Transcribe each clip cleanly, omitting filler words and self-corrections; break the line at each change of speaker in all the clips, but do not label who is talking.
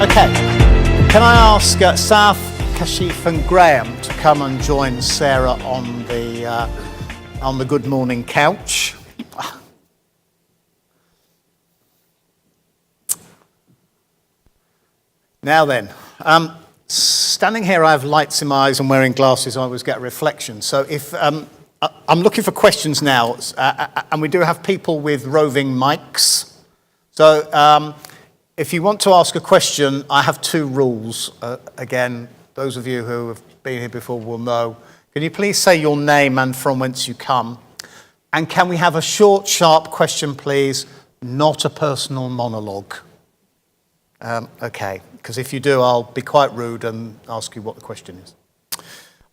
Okay, can I ask Saf, Kashif and Graham to come and join Sarah on the Good Morning couch? Now then, standing here I have lights in my eyes and wearing glasses, I always get a reflection. So if I'm looking for questions now, and we do have people with roving mics. So if you want to ask a question, I have two rules. Again, those of you who have been here before will know. Can you please say your name and from whence you come? And can we have a short, sharp question, please? Not a personal monologue. Okay, because if you do, I'll be quite rude and ask you what the question is.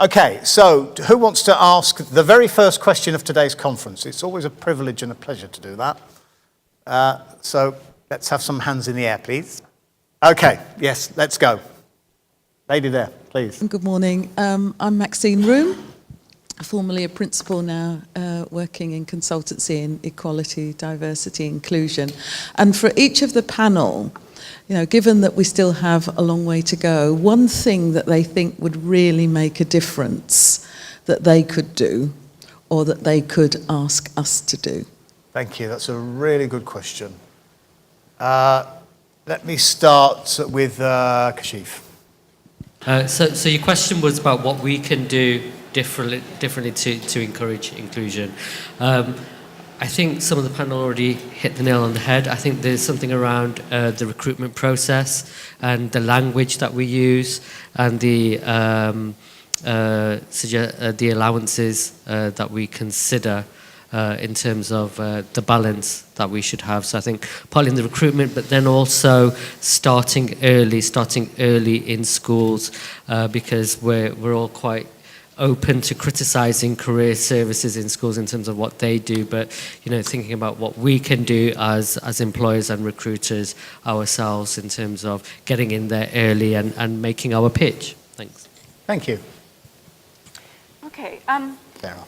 Okay, so who wants to ask the very first question of today's conference? It's always a privilege and a pleasure to do that. So let's have some hands in the air, please. Okay, yes, let's go. Lady there, please.
Good morning. I'm Maxine Room, formerly a principal now, working in consultancy in equality, diversity, inclusion. And for each of the panel, you know, given that we still have a long way to go, one thing that they think would really make a difference that they could do or that they could ask us to do.
Thank you. That's a really good question. Let me start with Kashif.
So your question was about what we can do differently to encourage inclusion. I think some of the panel already hit the nail on the head. I think there's something around the recruitment process and the language that we use and the allowances that we consider in terms of the balance that we should have. So I think partly in the recruitment, but then also starting early in schools, because we're all quite open to criticising career services in schools in terms of what they do, but you know, thinking about what we can do as employers and recruiters ourselves in terms of getting in there early and making our pitch. Thanks.
Thank you.
Okay.
Sarah.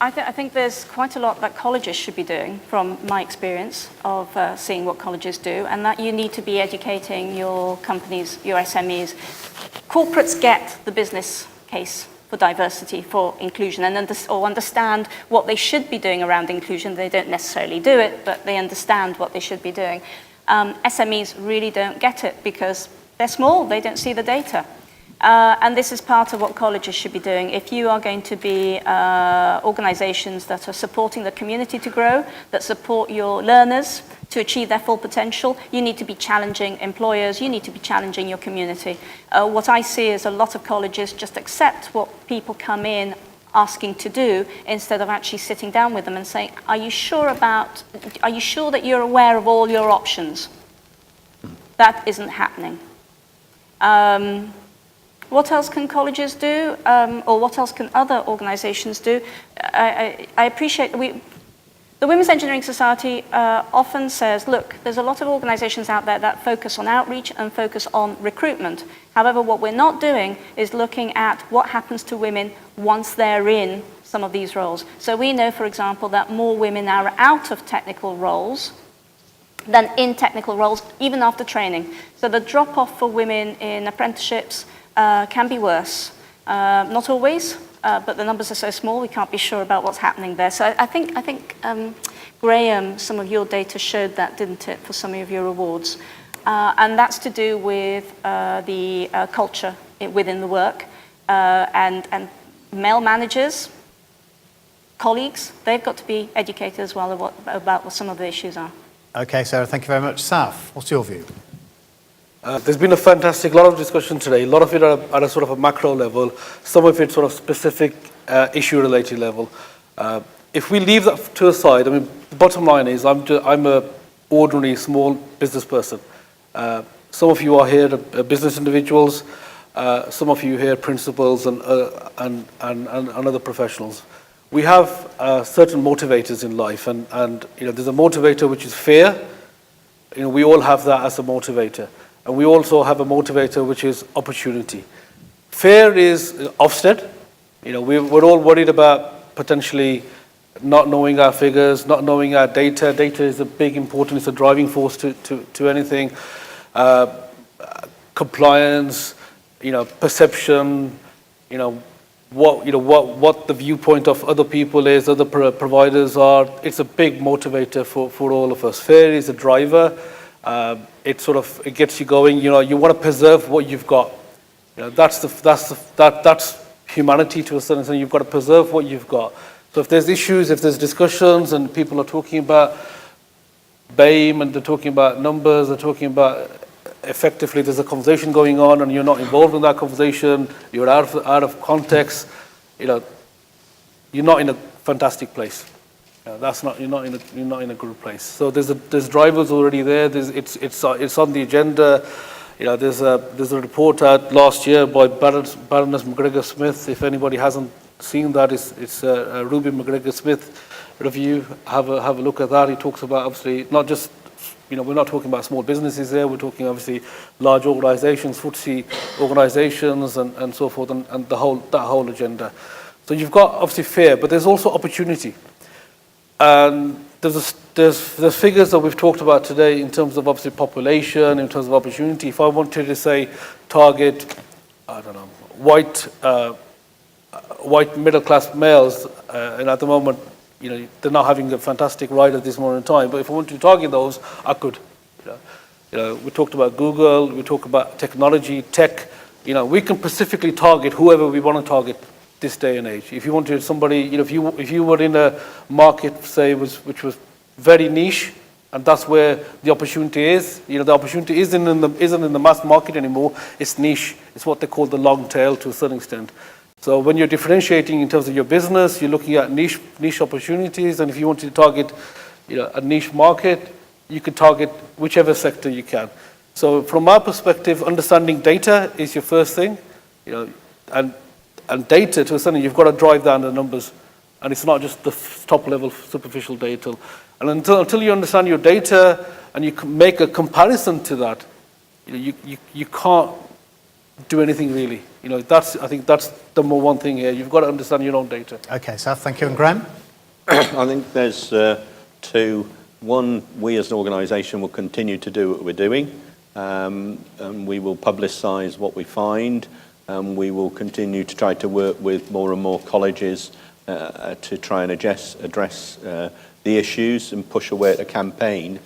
I think there's quite a lot that colleges should be doing, from my experience of seeing what colleges do, and that you need to be educating your companies, your SMEs. Corporates get the business case for diversity, for inclusion, and understand what they should be doing around inclusion. They don't necessarily do it, but they understand what they should be doing. SMEs really don't get it because they're small, they don't see the data. And this is part of what colleges should be doing. If you are going to be organizations that are supporting the community to grow, that support your learners to achieve their full potential, you need to be challenging employers, you need to be challenging your community. What I see is a lot of colleges just accept what people come in asking to do instead of actually sitting down with them and saying, are you sure that you're aware of all your options? That isn't happening. What else can colleges do, or what else can other organizations do? I appreciate, the Women's Engineering Society often says, look, there's a lot of organizations out there that focus on outreach and focus on recruitment. However, what we're not doing is looking at what happens to women once they're in some of these roles. So we know, for example, that more women are out of technical roles than in technical roles, even after training. So the drop-off for women in apprenticeships can be worse. Not always, but the numbers are so small we can't be sure about what's happening there. So I think Graham, some of your data showed that, didn't it, for some of your awards? And that's to do with the culture within the work, and male managers, colleagues, they've got to be educated as well about what some of the issues are.
Okay, Sarah, thank you very much. Saf, what's your view?
There's been a lot of discussion today. A lot of it at a sort of a macro level, some of it sort of specific issue-related level. If we leave that to the side, I mean, the bottom line is I'm a ordinary small business person. Some of you are here business individuals. Some of you here principals and other professionals. We have certain motivators in life, and you know, there's a motivator which is fear. You know, we all have that as a motivator. And we also have a motivator which is opportunity. Fear is Ofsted. You know, we're all worried about potentially not knowing our figures, not knowing our data. Data is a big important, it's a driving force to anything. compliance, perception, what the viewpoint of other people is, other providers are. It's a big motivator for all of us. Fear is a driver. It gets you going. You want to preserve what you've got. That's humanity to a certain extent. You've got to preserve what you've got. So if there's issues, if there's discussions, and people are talking about BAME and they're talking about numbers, they're talking about effectively there's a conversation going on and you're not involved in that conversation, you're out of context, you're not in a fantastic place. You're not in a good place. So there's drivers already there. It's on the agenda. There's a report out last year by Baroness McGregor Smith. If anybody hasn't seen that, it's a Ruby McGregor Smith review. Have a look at that. He talks about obviously not just we're not talking about small businesses there. We're talking obviously large organisations, FTSE organisations, and so forth, and that whole agenda. So you've got obviously fear, but there's also opportunity. And there's figures that we've talked about today in terms of obviously population, in terms of opportunity. If I wanted to say target, I don't know, white middle class males, and at the moment, they're not having a fantastic ride at this moment in time. But if I wanted to target those, I could. We talked about Google. We talked about technology, tech. We can specifically target whoever we want to target this day and age. If you wanted somebody, if you were in a market, say, which was very niche, and that's where the opportunity is. The opportunity isn't in the mass market anymore. It's niche. It's what they call the long tail to a certain extent. So when you're differentiating in terms of your business, you're looking at niche opportunities, and if you want to target, a niche market, you could target whichever sector you can. So from our perspective, understanding data is your first thing, and data to a certain, you've got to drive down the numbers, and it's not just the top level superficial data. And until you understand your data and you can make a comparison to that, you can't do anything really. I think that's the number one thing here. You've got to understand your own data.
Okay, so thank you. And Graham?
I think there's two. One, we as an organisation will continue to do what we're doing. And we will publicise what we find. We will continue to try to work with more and more colleges to try and address the issues and push away at a campaign.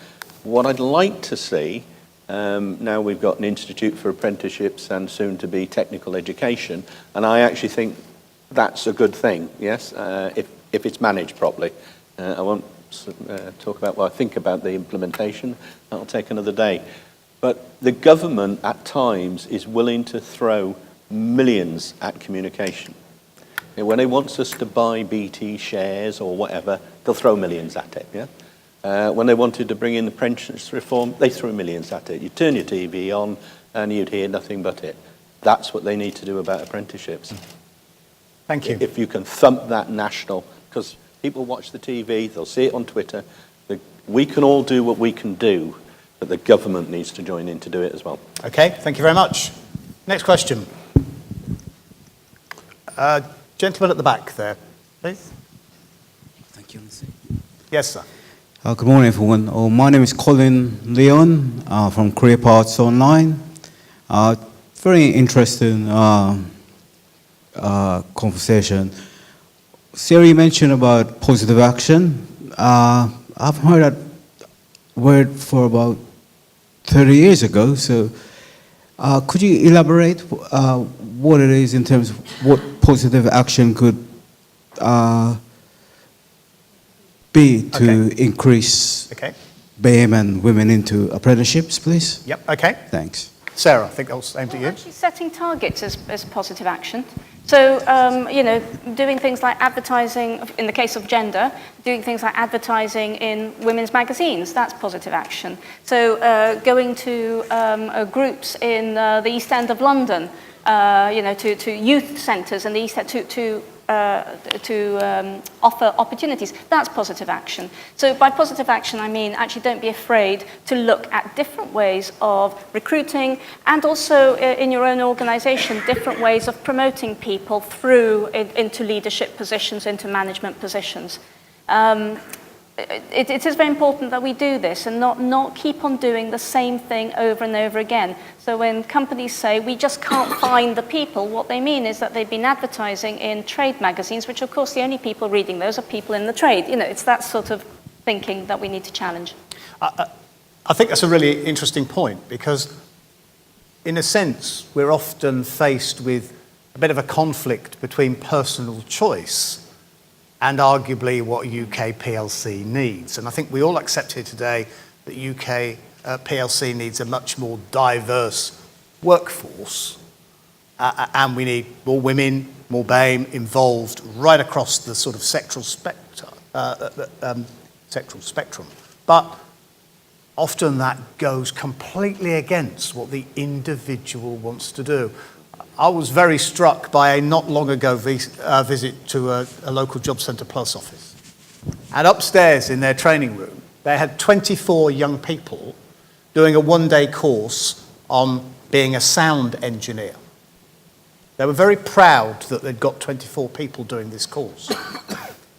What I'd like to see, now we've got an Institute for Apprenticeships and soon to be technical education, and I actually think that's a good thing, yes, if it's managed properly. I won't talk about what I think about the implementation, that'll take another day. But the government at times is willing to throw millions at communication. When they want us to buy BT shares or whatever, they'll throw millions at it, yeah? When they wanted to bring in the pensions reform, they threw millions at it. You turn your TV on and you'd hear nothing but it. That's what they need to do about apprenticeships.
Thank you.
If you can thump that national, because people watch the TV, they'll see it on Twitter. We can all do what we can do, but the government needs to join in to do it as well.
Okay, thank you very much. Next question. Gentleman at the back there, please.
Thank you, Nancy.
Yes, sir.
Good morning, everyone. My name is Colin Leon from Career Paths Online. Very interesting conversation. Sarah, you mentioned about positive action. I've heard that word for about 30 years ago. So could you elaborate what it is in terms of what positive action could be to increase BAME and women into apprenticeships, please?
Yep, okay.
Thanks.
Sarah, I think that was aimed at you.
Actually, setting targets is positive action. So, doing things like advertising, in the case of gender, doing things like advertising in women's magazines, that's positive action. So, going to groups in the East End of London, to youth centres in the East End to offer opportunities, that's positive action. So by positive action, I mean actually don't be afraid to look at different ways of recruiting and also in your own organisation, different ways of promoting people through into leadership positions, into management positions. it is very important that we do this and not keep on doing the same thing over and over again. So when companies say we just can't find the people, what they mean is that they've been advertising in trade magazines, which of course the only people reading those are people in the trade. You know, it's that sort of thinking that we need to challenge.
I think that's a really interesting point, because in a sense we're often faced with a bit of a conflict between personal choice and arguably what UK PLC needs. And I think we all accept here today that UK PLC needs a much more diverse workforce, and we need more women, more BAME involved right across the sort of sectoral spectrum. But often that goes completely against what the individual wants to do. I was very struck by a not long ago visit to a local Job Centre Plus office. And upstairs in their training room, they had 24 young people doing a one-day course on being a sound engineer. They were very proud that they'd got 24 people doing this course.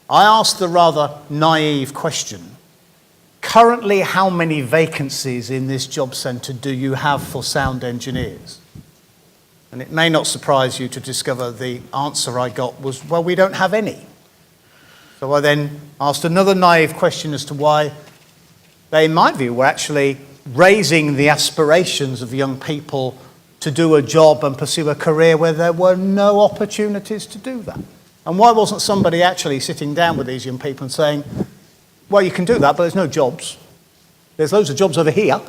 I asked the rather naive question, currently how many vacancies in this job centre do you have for sound engineers? And it may not surprise you to discover the answer I got was, well, we don't have any. So I then asked another naive question as to why they, in my view, were actually raising the aspirations of young people to do a job and pursue a career where there were no opportunities to do that. And why wasn't somebody actually sitting down with these young people and saying, well, you can do that, but there's no jobs. There's loads of jobs over here.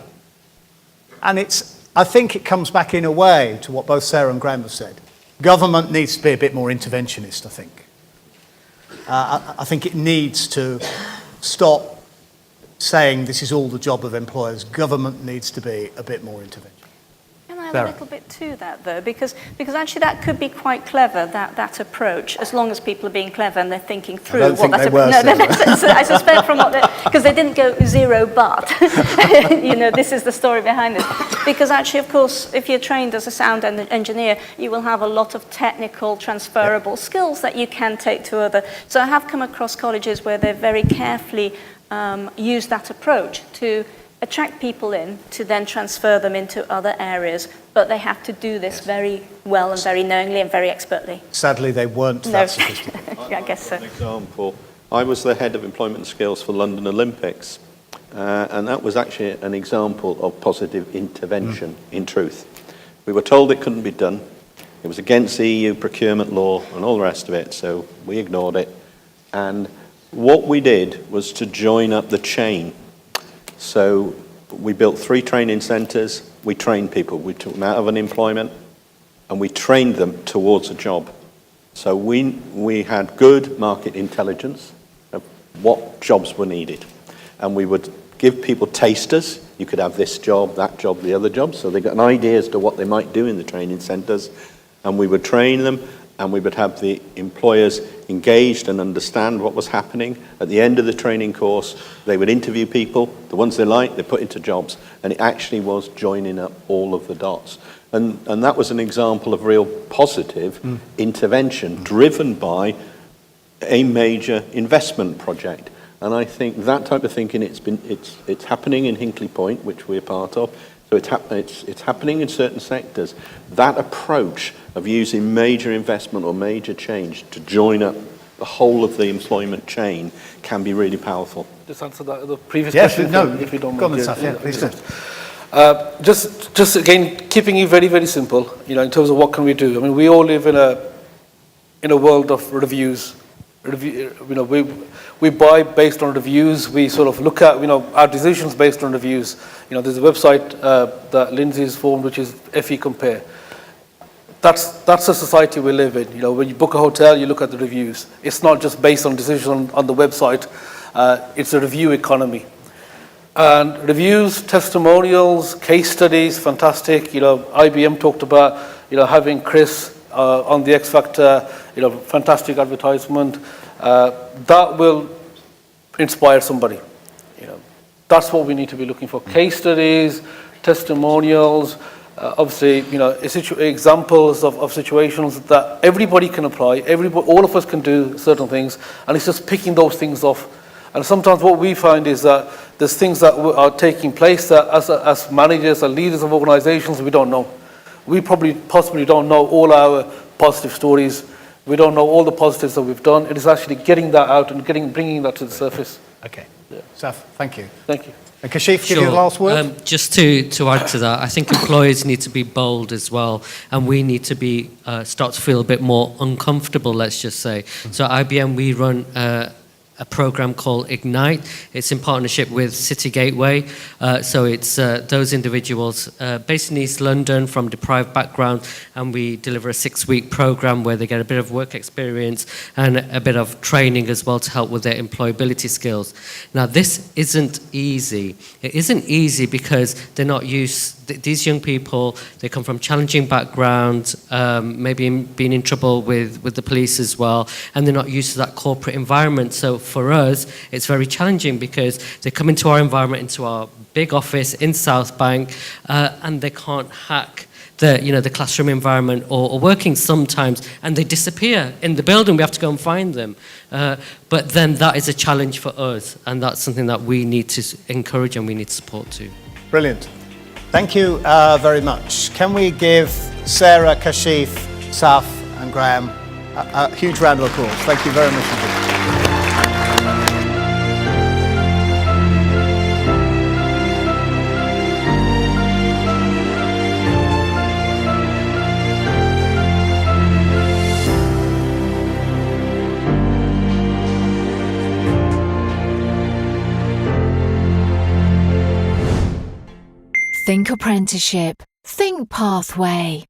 And I think it comes back in a way to what both Sarah and Graham have said. Government needs to be a bit more interventionist, I think. I think it needs to stop saying this is all the job of employers. Government needs to be a bit more interventionist.
Can I add a little bit to that, though? Because actually that could be quite clever, that approach, as long as people are being clever and they're thinking through
I don't think they were.
No, I suspect from what because they didn't go zero but. You know, this is the story behind this. Because actually, of course, if you're trained as a sound engineer, you will have a lot of technical transferable skills that you can take to other. So I have come across colleges where they've very carefully used that approach to attract people in to then transfer them into other areas, but they have to do this very well and very knowingly and very expertly.
Sadly, they weren't that sophisticated.
Yeah, I guess so.
An example, I was the head of employment skills for London Olympics, and that was actually an example of positive intervention in truth. We were told it couldn't be done. It was against the EU procurement law and all the rest of it, so we ignored it. And what we did was to join up the chain. So we built 3 training centres, we trained people, we took them out of unemployment and we trained them towards a job. So we had good market intelligence of what jobs were needed. And we would give people tasters, you could have this job, that job, the other job, so they got an idea as to what they might do in the training centres, and we would train them and we would have the employers engaged and understand what was happening. At the end of the training course, they would interview people, the ones they liked, they put into jobs, and it actually was joining up all of the dots. And that was an example of real positive intervention driven by a major investment project. And I think that type of thinking, it's happening in Hinkley Point, which we're part of. So it's happening in certain sectors. That approach of using major investment or major change to join up the whole of the employment chain can be really powerful.
Just answer that the previous
Yes,
question,
no,
if you don't
go
mind.
on, Saf, yeah, please do.
Just again, keeping it very, very simple, you know, in terms of what can we do. I mean, we all live in a world of reviews. You know, we buy based on reviews. We sort of look at, you know, our decisions based on reviews. You know, there's a website that Lindsay's formed, which is FE Compare. That's the society we live in. You know, when you book a hotel, you look at the reviews. It's not just based on decisions on the website. It's a review economy. And reviews, testimonials, case studies, fantastic. You know, IBM talked about, you know, having Chris on the X Factor, you know, fantastic advertisement. That will inspire somebody. You know, that's what we need to be looking for. Case studies, testimonials, obviously, you know, examples of situations that everybody can apply. All of us can do certain things, and it's just picking those things off And sometimes what we find is that there's things that are taking place that as managers and leaders of organizations, we don't know. We possibly don't know all our positive stories. We don't know all the positives that we've done. It is actually getting that out and bringing that to the surface.
Okay. Saf, thank you.
Thank you.
And Kashif, give you the last word.
Just to add to that, I think employers need to be bold as well, and we need to be start to feel a bit more uncomfortable, let's just say. So at IBM, we run a program called Ignite. It's in partnership with City Gateway. So it's those individuals based in East London from deprived backgrounds, and we deliver a 6-week program where they get a bit of work experience and a bit of training as well to help with their employability skills. Now, this isn't easy. It isn't easy because they're not used. These young people, they come from challenging backgrounds, maybe being in trouble with the police as well, and they're not used to that corporate environment. So for us, it's very challenging because they come into our environment, into our big office in South Bank, and they can't hack the classroom environment or working sometimes, and they disappear in the building. We have to go and find them. But then that is a challenge for us, and that's something that we need to encourage and we need support to.
Brilliant. Thank you very much. Can we give Sarah, Kashif, Saf and Graham a huge round of applause? Thank you very much indeed.
Think apprenticeship. Think pathway.